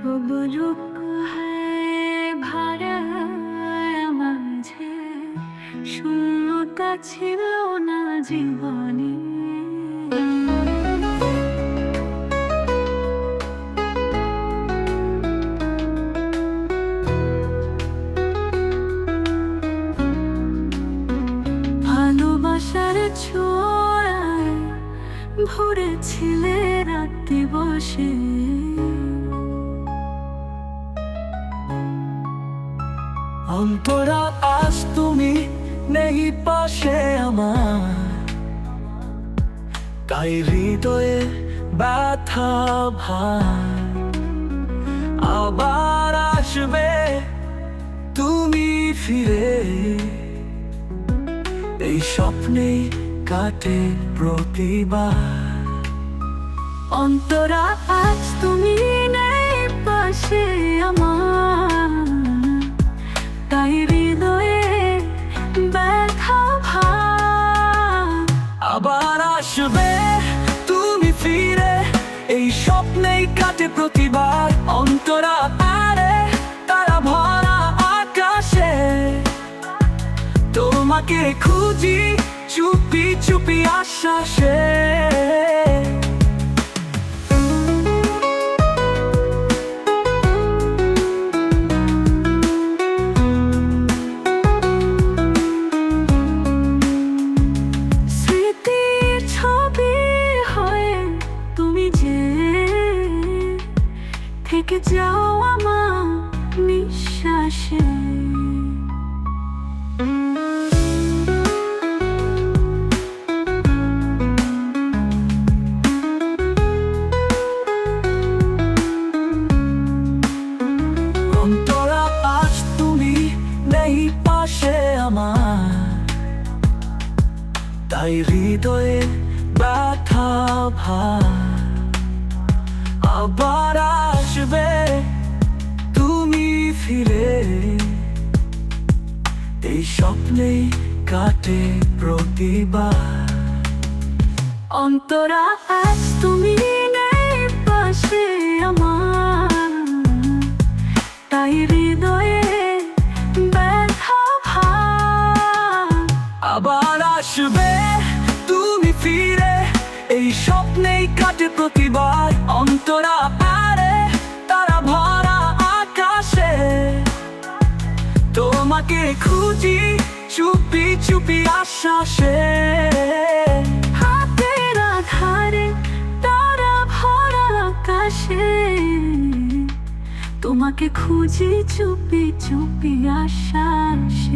তবু দুঃখ হয় ভরা মাঝে, শূন্যতা ছিল না জীবনে। ভালোবাসার ছোঁয়ায় ভরেছিলে রাতে বসে, অন্তরা আজ তুমি নেই পাশে আমার, তাই হৃদয়ে ব্যথা ভার। আবার আসবে তুমি ফিরে, এই স্বপ্নে কাটে প্রতিবার। অন্তরা আজ তুমি নেই পাশে আমার, তাই হৃদয়ে ব্যথা ভার। আবার আসবে তুমি ফিরে, এই স্বপ্নেই কাটে প্রতিবার। অন্তরা পারে তারা ভরা আকাশে, তোমাকে খুঁজি চুপি চুপি আশ্বাসে। স্মৃতির ছবি হয়ে তুমি যে থেকে যাও আমার নিঃশ্বাসে। অন্তরা আজ তুমি নেই পাশে আমার, তাই হৃদয়ে ব্যথা ভার। আবার আসবে তুমি ফিরে, এই স্বপ্নেই কাটে প্রতিবার। অন্তরা আজ তুমি নেই পাশে আমার, তাই হৃদয়ে ব্যথা ভার। আবার আসবে তুমি ফিরে, এই স্বপ্নেই কাটে প্রতিবার। অন্তরা পারে তারা ভরা আকাশে, তোমাকে খুঁজি চুপি চুপি আশ্বাসে। হাতের আধারে তারা ভরা আকাশে, তোমাকে খুঁজি চুপি চুপি আশ্বাসে।